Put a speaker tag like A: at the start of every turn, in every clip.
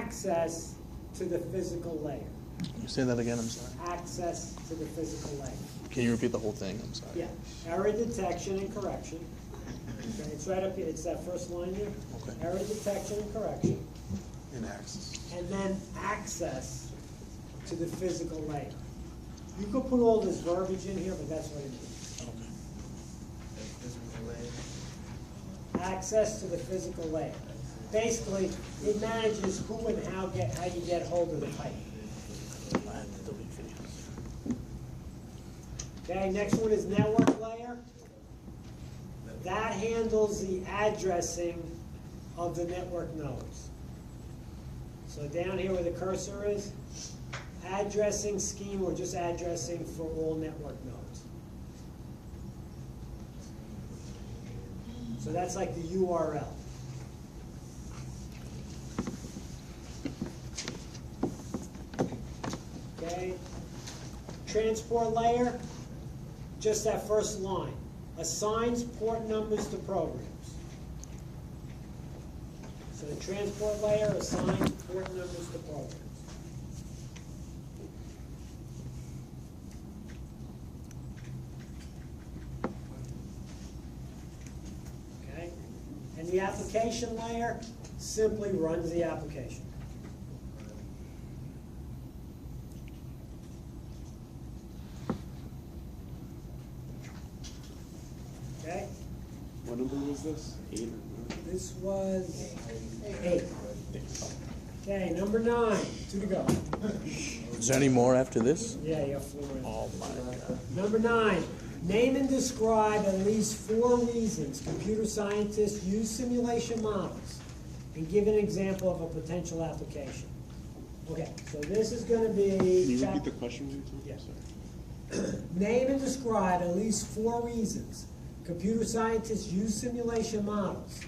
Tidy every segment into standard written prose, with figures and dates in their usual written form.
A: access to the physical layer.
B: Can you say that again? I'm sorry.
A: Access to the physical layer.
B: Can you repeat the whole thing? I'm sorry.
A: Yeah. Error detection and correction. Okay, it's right up here. It's that first line here.
B: Okay.
A: Error detection and correction.
B: In access.
A: And then access to the physical layer. You could put all this verbiage in here, but that's what it means.
B: Okay.
A: Access to the physical layer. Basically, it manages who and how you get hold of the pipe. Okay, next one is network layer. That handles the addressing of the network nodes. So down here where the cursor is, addressing scheme or just addressing for all network nodes. So that's like the URL. Okay. Transport layer, just that first line. Assigns port numbers to programs. So the transport layer assigns port numbers to programs. Okay? And the application layer simply runs the application. Okay?
C: What number was this? 8 or 9?
A: This was 8. Okay, number 9. 2 to go.
B: Is there any more after this?
A: Yeah, you have 4 in.
B: Oh my God.
A: Number 9. Name and describe at least 4 reasons computer scientists use simulation models and give an example of a potential application. Okay, so this is going to be...
C: Can you repeat the question one more time?
A: Yeah.
C: Sorry.
A: Name and describe at least 4 reasons computer scientists use simulation models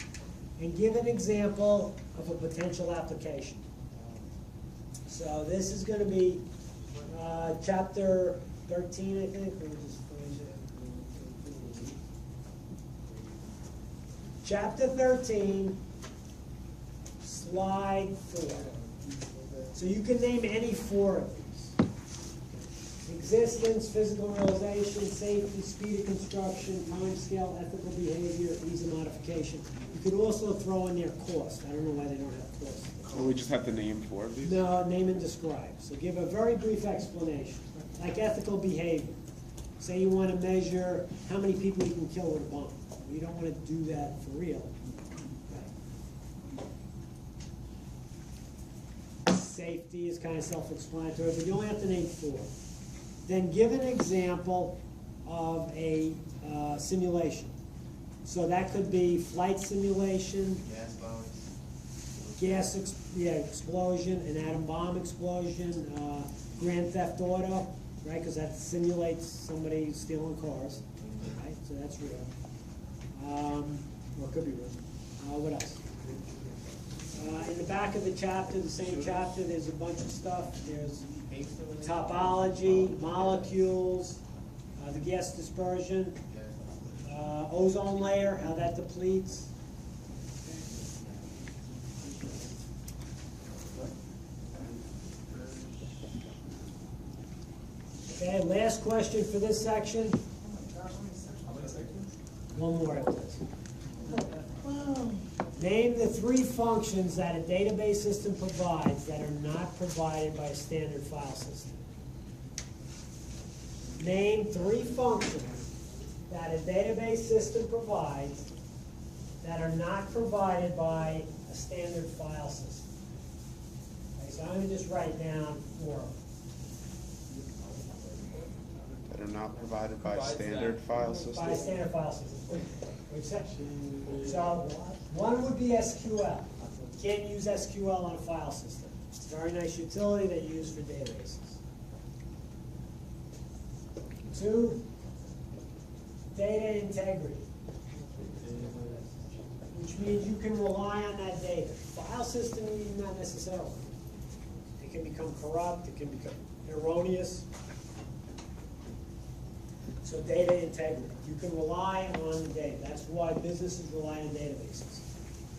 A: and give an example of a potential application. So this is going to be chapter 13, I think. Let me just find it. Chapter 13, slide 4. So you can name any 4 of these. Existence, physical realization, safety, speed of construction, time scale, ethical behavior, ease of modification. You could also throw in there cost. I don't know why they don't have cost.
C: Oh, we just have to name 4 of these?
A: No, name and describe. So give a very brief explanation. Like ethical behavior. Say you want to measure how many people you can kill with a bomb. You don't want to do that for real. Right. Safety is kind of self-explanatory, but you only have to name 4. Then give an example of a simulation. So that could be flight simulation, explosion, an atom bomb explosion, Grand Theft Auto, right? Because that simulates somebody stealing cars, right? So that's real. Or it could be real. What else? In the back of the chapter, the same chapter, there's a bunch of stuff. There's topology, molecules, the gas dispersion, ozone layer, how that depletes. Okay, last question for this section. One more after this. Name the 3 functions that a database system provides that are not provided by a standard file system. Name 3 functions that a database system provides that are not provided by a standard file system. Okay, so I'm going to just write down 4 of them.
C: That are not provided by standard file system?
A: By a standard file system. So one would be SQL. You can't use SQL on a file system. It's a very nice utility that you use for databases. 2, data integrity, which means you can rely on that data. File system, not necessarily. It can become corrupt, it can become erroneous. So data integrity. You can rely on the data. That's why businesses rely on databases.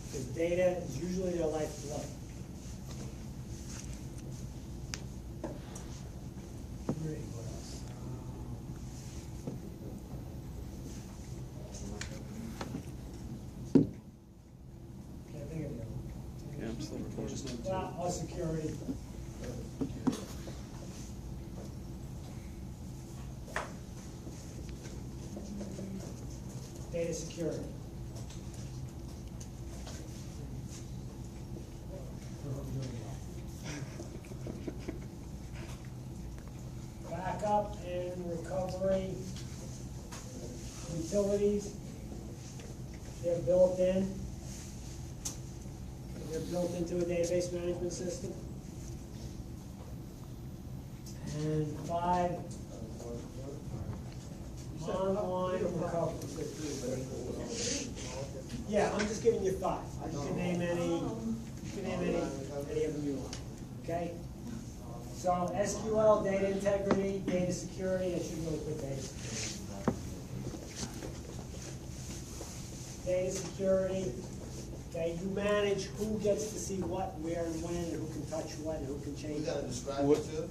A: Because data is usually their lifeblood. Well, or security. Data security. Backup and recovery utilities, they're built in. They're built into a database management system. And 5, online recovery. Yeah, I'm just giving you 5. You can name any of them you want, okay? So SQL, data integrity, data security, I should really put data security. Data security, okay, you manage who gets to see what, where, and when, and who can touch what, and who can
D: We
A: change
D: gotta
A: it.
D: describe
C: What-
D: it too?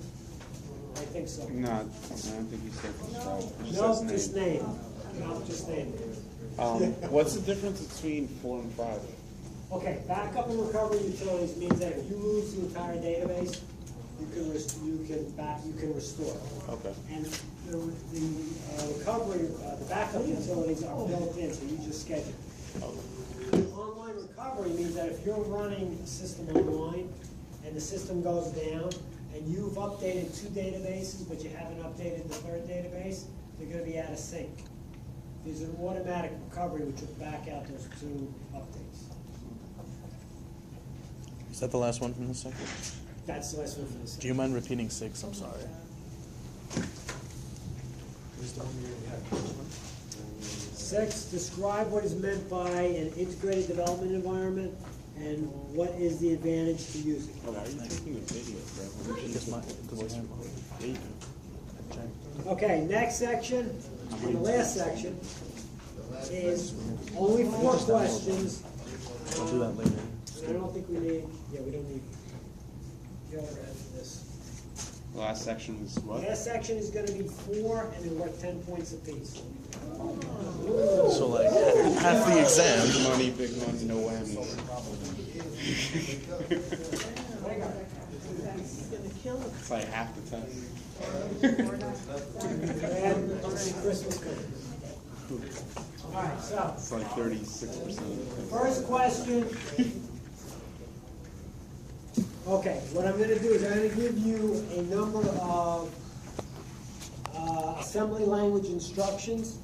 A: I think so.
C: No, I don't think you said describe. It
A: No,
C: just
A: just
C: says name.
A: name. No, just name.
C: What's the difference between 4 and 5?
A: Okay, backup and recovery utilities means that if you lose the entire database, you can restore.
C: Okay.
A: And the recovery, the backup utilities are built in, so you just schedule. Online recovery means that if you're running a system online and the system goes down and you've updated 2 databases but you haven't updated the 3rd database, they're going to be out of sync. There's an automatic recovery which will back out those 2 updates.
B: Is that the last one from the second?
A: That's the last one for this.
B: Do you mind repeating 6? I'm sorry.
A: 6, describe what is meant by an integrated development environment and what is the advantage to using it.
C: Oh, why are you taking a video, bro?
B: Because my voice.
A: Okay, next section, and the last section, is only 4 questions.
B: I'll do that later.
A: And I don't think we need, we don't need the other end for this.
C: The last section is what?
A: Last section is gonna be 4, and they're worth 10 points apiece.
B: So like half the exam.
C: Big money, big money, no whammy. It's like half the time.
A: And Christmas cookies. All right, so,
C: It's like 36%.
A: first question. Okay, what I'm gonna do is I'm gonna give you a number of assembly language instructions,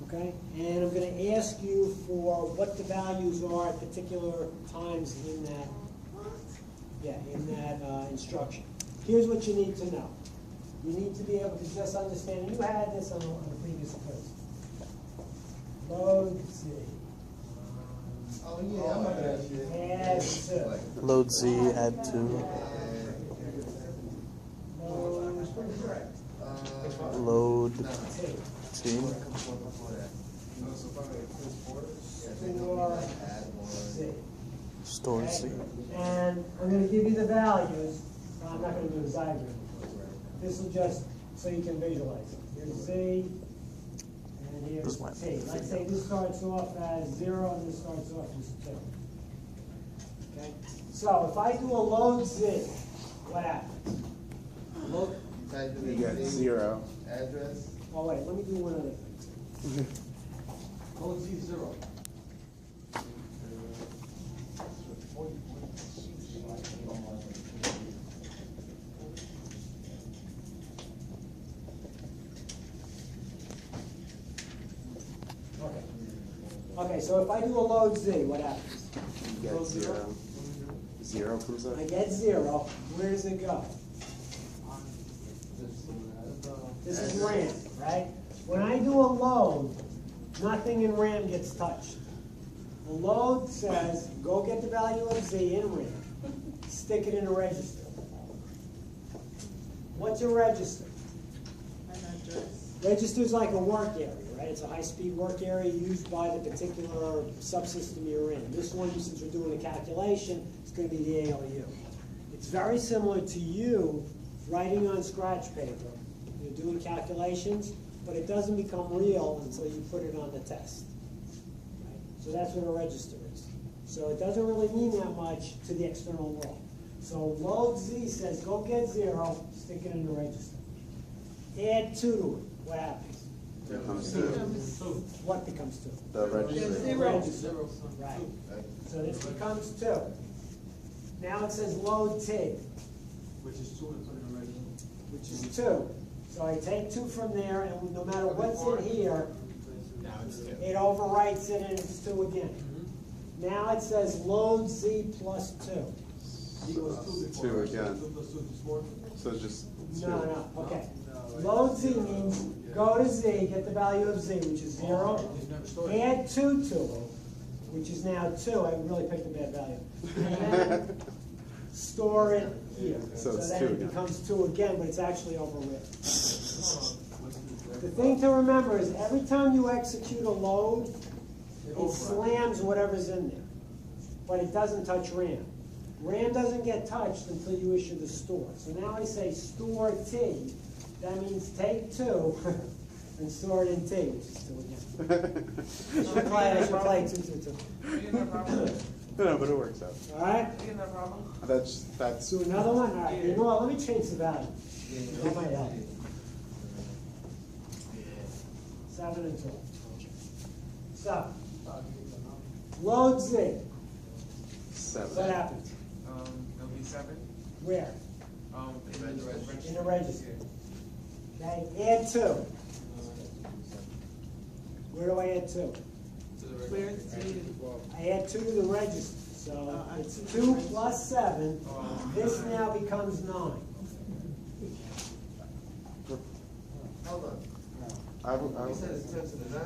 A: okay? And I'm gonna ask you for what the values are at particular times in that, instruction. Here's what you need to know. You need to be able to just understand, you had this on the previous quiz. Load Z.
D: Oh, yeah, I'm not gonna ask you.
A: Add to.
B: Load Z, add 2. Load T. Store C.
A: And I'm going to give you the values. I'm not going to do a diagram. This will just so you can visualize it. Here's Z, and here's T. Let's say this starts off as 0 and this starts off as 2. Okay? So if I do a load Z, what happens? Load,
C: You got 0.
D: Address.
A: oh wait, let me do one other thing.
D: Load Z 0.
A: Okay, so if I do a load Z, what happens?
C: You got 0. 0 comes up.
A: I get 0. Where does it go? This is RAM, right? When I do a load, nothing in RAM gets touched. The load says, go get the value of Z in RAM, stick it in a register. What's a register? Register is like a work area, right? It's a high-speed work area used by the particular subsystem you're in. This one, since we're doing a calculation, it's going to be the ALU. It's very similar to you writing on scratch paper. You're doing calculations, but it doesn't become real until you put it on the test. Right? So that's what a register is. So it doesn't really mean that much to the external world. So load Z says, go get 0, stick it in the register. Add 2 to it, what happens?
C: Becomes 2.
A: What becomes 2?
C: The register.
A: Register. Right. So this becomes 2. Now it says load T,
E: Which is 2 and put in the register.
A: which is 2. So I take 2 from there, and no matter what's in here,
E: Now it's 2.
A: it overwrites it and it's 2 again. Now it says load Z plus 2.
E: He was 2 before.
C: 2 again.
E: 2 plus 2 is 4.
C: So just 2.
A: No, okay. Load Z means go to Z, get the value of Z, which is 0.
E: He's never stored.
A: Add 2 to it, which is now 2. I really picked a bad value. And then store it here.
C: So it's
A: then
C: 2
A: it
C: again.
A: becomes 2 again, but it's actually overwritten. The thing to remember is every time you execute a load, it slams whatever's in there, but it doesn't touch RAM. RAM doesn't get touched until you issue the store. So now I say store T, that means take 2 and store it in T, which is 2 again. I should play 2, 2, 2.
C: No, but it works out.
A: All right?
C: That's
A: Do another one? All right, you know what, let me change the value. That might help. 7 and 12. So, load Z.
C: 7.
A: What happens?
F: It'll be 7.
A: Where?
F: In the register.
A: In the register. Okay, add 2. Where do I add 2?
F: To the register.
A: I add 2 to the register. So it's 2 plus 7. This now becomes 9.
D: Hold on.
C: I
D: You said it's 10 to the 9?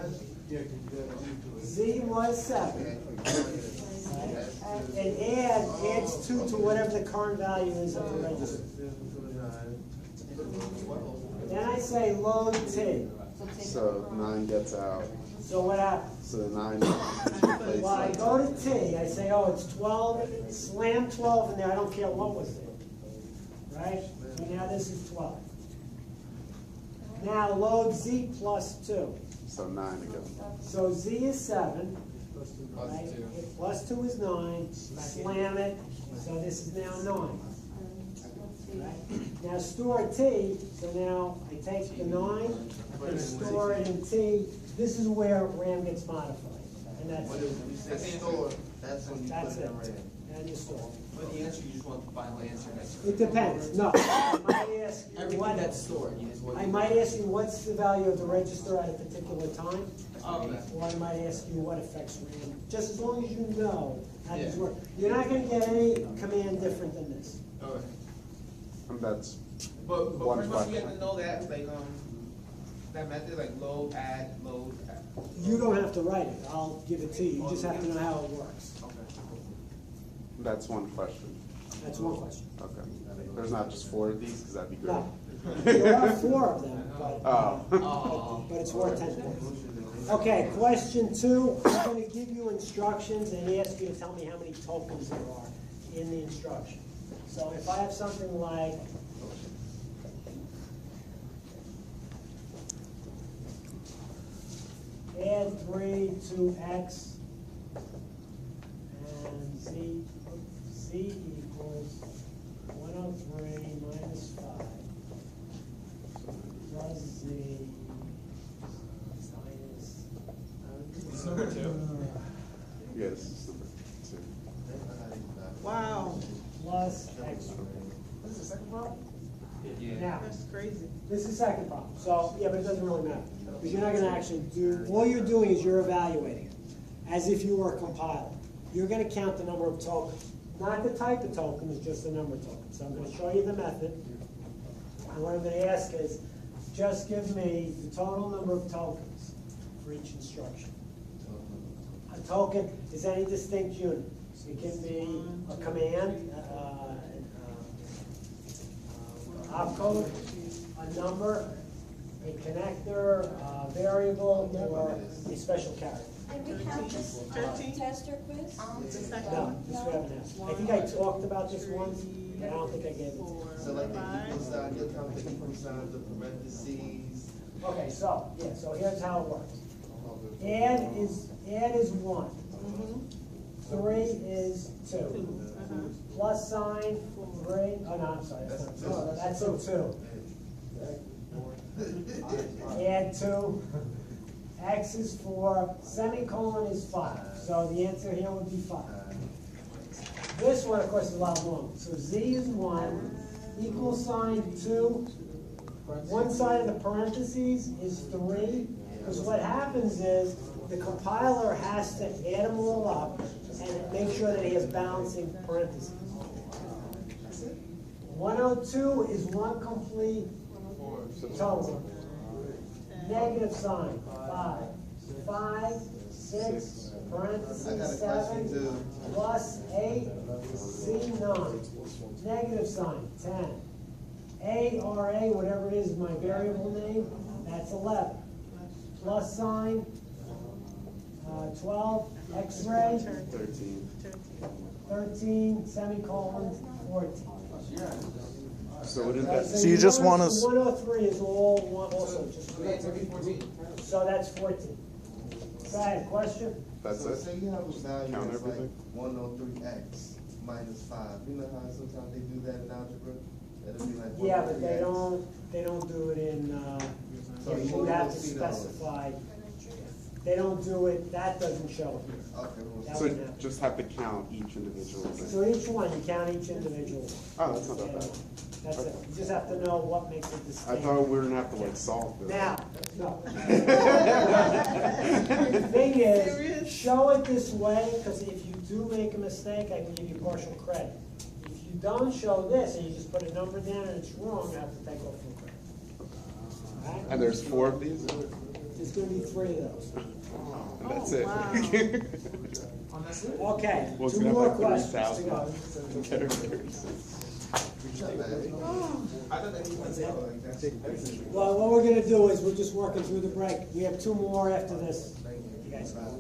E: Yeah, because you got 2 to it.
A: Z was 7. And adds 2 to whatever the current value is of the register. Then I say load T.
C: so 9 gets out.
A: So what happens?
C: So the 9 replaces
A: Well, I go to T, I say, oh, it's 12, slam 12 in there, I don't care what was there. Right? So now this is 12. Now load Z plus 2.
C: So 9 again.
A: So Z is 7.
E: Plus 2.
A: Right? Plus 2 is 9. Slam it. So this is now 9. Right? Now store T. So now I take the 9 and store it in T. This is where RAM gets modified. And that's
D: When
A: it.
D: you say store, that's when you
A: That's
D: put it
A: it.
D: in RAM.
A: And you store.
F: But the answer, you just want the final answer next.
A: It depends. No. I might ask you
F: Everything
A: what,
F: that's stored, you just want.
A: I might ask you what's the value of the register at a particular time.
F: Okay.
A: Or I might ask you what affects RAM. Just as long as you know how these
F: Yeah.
A: work. You're not going to get any command different than this.
F: Okay.
C: And that's
F: But
C: One
F: first off, you
C: question.
F: have to know that, like, that method, like load, add.
A: You don't have to write it. I'll give it to you. You just have to know how it works.
F: Okay.
C: that's one question.
A: That's one question.
C: Okay. There's not just 4 of these because that'd be great.
A: No. There are 4 of them, but,
C: Oh.
A: but it's worth 10 points. Okay, question 2. I'm going to give you instructions and ask you to tell me how many tokens there are in the instruction. So if I have something like add 3 to X and Z equals 103 minus 5 plus Z minus
F: Number 2.
C: Yes. This is number 2.
G: Wow,
A: plus X.
F: This is the second problem?
A: Now,
G: that's crazy.
A: this is the second problem. So, yeah, but it doesn't really matter. Because you're not going to actually do, all you're doing is you're evaluating it as if you were a compiler. You're going to count the number of tokens. Not the type of token, it's just the number of tokens. So I'm going to show you the method. And what I'm going to ask is, just give me the total number of tokens for each instruction. A token is any distinct unit. It can be a command, opcode, a number, a connector, a variable, or a special character.
H: Did we have this
G: 13?
H: tester quiz?
G: The second
A: No,
G: one.
A: this we haven't had. I think I talked about this once, but I don't think I gave it to you.
D: So like the equal sign, you'll count the equal signs, the parentheses.
A: Okay, so here's how it works. Add is 1. 3 is 2. Plus sign, 3, oh no, I'm sorry, that's a 2. Add 2. X is 4, semicolon is 5. So the answer here would be 5. This one, of course, is a lot longer. So Z is 1, equal sign 2. One side of the parentheses is 3. Because what happens is the compiler has to add them all up and make sure that he has balancing parentheses. 102 is one complete total. Negative sign, 5. 5, 6, parentheses, 7, plus 8, C, 9. Negative sign, 10. A, R, A, whatever it is my variable name, that's 11. Plus sign, 12, X-ray, 13, semicolon, 14.
C: So what is that?
B: So you just want us-
A: 103 is all one, also just.
F: So that's every 14.
A: So that's 14. Go ahead, question?
C: That's
D: So
C: it?
D: say you have a value
C: Count
D: that's like
C: everything?
D: 103x minus 5. You know how sometimes they do that in algebra? That'll be like
A: Yeah, but they
D: 103x.
A: don't do it in,
D: So
A: yeah,
D: you
A: you
D: won't
A: have to
D: see those.
A: specify. They don't do it, that doesn't show here.
D: Okay, well,
A: That
C: So
A: wouldn't happen.
C: just have to count each individual thing.
A: So each one, you count each individual one.
C: Oh, that's not that bad.
A: That's it. You just have to know what makes it
C: I
A: distinct.
C: thought we were gonna have to like solve this.
A: Now, no. The thing is, show it this way, because if you do make a mistake, I can give you partial credit. If you don't show this, and you just put a number down and it's wrong, I have to take off full credit. All right?
C: And there's 4 of these?
A: There's gonna be 3 of those.
C: And that's it.
F: On that good?
A: Okay,
C: Well, it's
A: 2
C: gonna
A: more
C: have like
A: questions to go.
C: 3,000 characters.
F: I thought that you went to like that.
A: Well, what we're gonna do is, we're just working through the break. We have 2 more after this. You guys got it.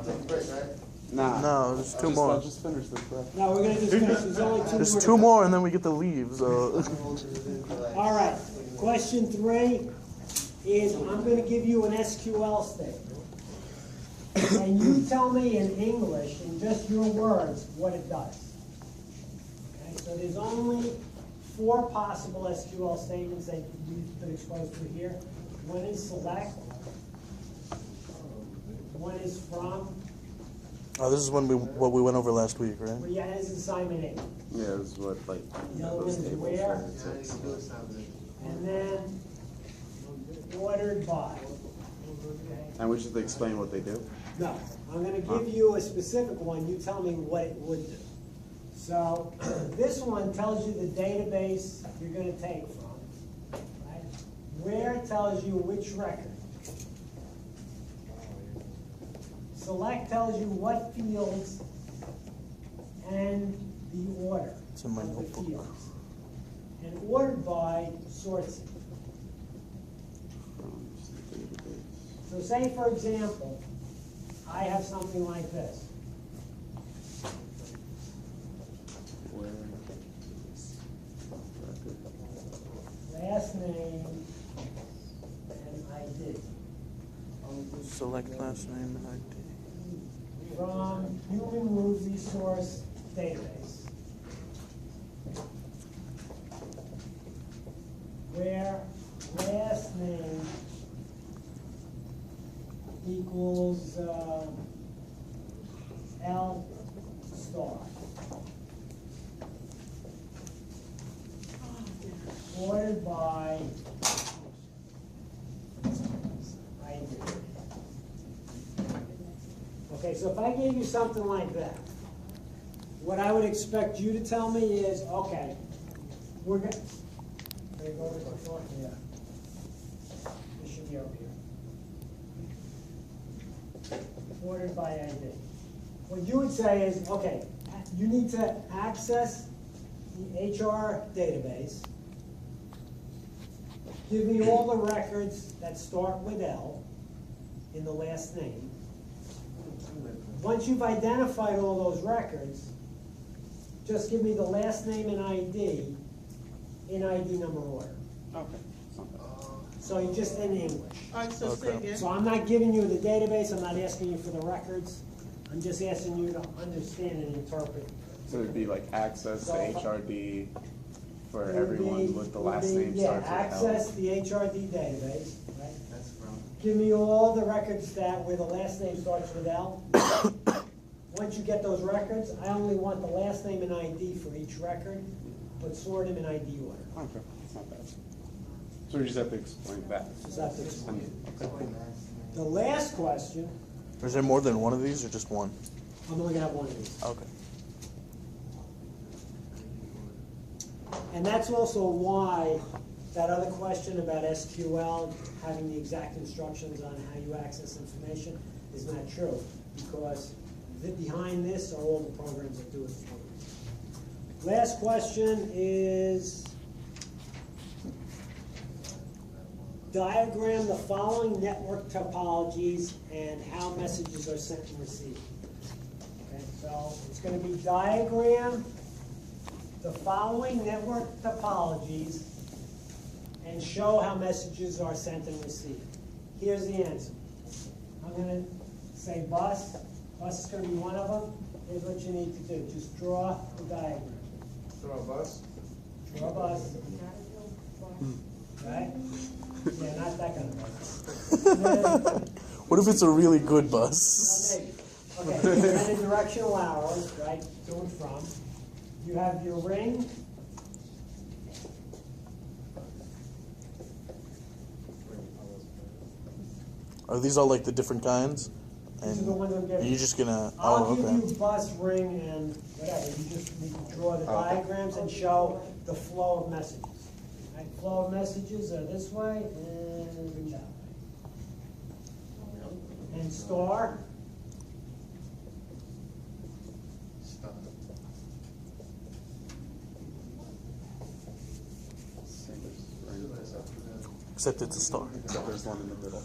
D: take a break, right?
C: Nah.
B: No, there's 2
C: I'll
B: more.
C: just finish this, bro.
A: No, we're gonna just finish, there's only 2 more.
B: There's
A: to
B: 2
A: go.
B: more and then we get to leave, so.
A: All right, question 3 is, I'm gonna give you an SQL statement. And you tell me in English, in just your words, what it does. Okay, so there's only 4 possible SQL statements that we've been exposed to here. One is select. One is from.
B: Oh, this is what we went over last week, right?
A: Well, yeah, this is assignment 8.
C: Yeah, this is what like
A: The other one
C: those
A: is
C: tables
A: where,
C: are. It's like-
A: and then ordered by. Okay?
C: And we should explain what they do.
A: No, I'm gonna give you a specific one, you tell me what it would do. So, this one tells you the database you're gonna take from, right? Where tells you which record. Select tells you what fields and the order
B: It's in my
A: of the
B: notebook.
A: fields. And ordered by sorts it.
C: From just the database.
A: So say, for example, I have something like this.
C: Where?
A: Last name and ID.
B: Select last name and ID.
A: From Human Resource Database. Where last name equals L star. Ordered by ID. Okay, so if I gave you something like that, what I would expect you to tell me is, okay, we're going to go to the front here. This should be over here. Ordered by ID. What you would say is, okay, you need to access the HR database. Give me all the records that start with L in the last name. Once you've identified all those records, just give me the last name and ID in ID number order.
C: Okay. It's not bad.
A: So you just in English.
G: All right, so say again.
A: So I'm not giving you the database, I'm not asking you for the records. I'm just asking you to understand and interpret.
C: So it'd be like access to
A: So-
C: HRD for
A: It would
C: everyone
A: be-
C: with the
A: would
C: last
A: be-
C: name starts with L.
A: Yeah, access the HRD database, right?
D: That's from.
A: Give me all the records where the last name starts with L. Once you get those records, I only want the last name and ID for each record, but sort them in ID order.
C: Okay, that's not bad. So we just have to explain that.
A: Just have to explain it.
C: Okay.
A: The last question,
B: Is there more than one of these or just one?
A: I'm only gonna have one of these.
B: Okay.
A: And that's also why that other question about SQL, having the exact instructions on how you access information is not true. Because behind this are all the programs that do it for you. Last question is, diagram the following network topologies and how messages are sent and received. Okay, so it's going to be diagram the following network topologies and show how messages are sent and received. Here's the answer. I'm going to say bus. Bus is going to be one of them. Here's what you need to do. Just draw the diagram.
F: Throw a bus.
A: Draw a bus. Right? Yeah, not that kind of bus. And then-
B: What if it's a really good bus?
A: Okay, and then the directional arrows, right, to and from. You have your ring.
B: Are these all like the different kinds?
A: These are the ones I'm
B: And
A: giving.
B: you're just gonna,
A: I'll
B: oh,
A: give
B: okay.
A: you bus, ring, and whatever. You just need to draw the
C: Okay.
A: diagrams and show the flow of messages. Right? Flow of messages are this way and that way. And star.
D: Stop.
B: Except it's a star.
C: Except there's one in the middle.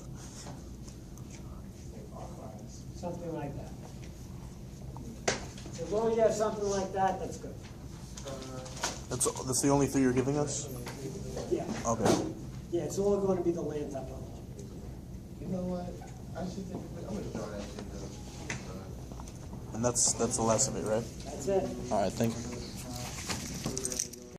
A: Something like that. As long as you have something like that, that's good.
B: That's the only three you're giving us?
A: Yeah.
B: Okay.
A: Yeah, it's all going to be the land topology.
D: You know what? I should think, I'm gonna draw that shit down.
B: And that's the last of it, right?
A: That's it.
B: All right, thank you.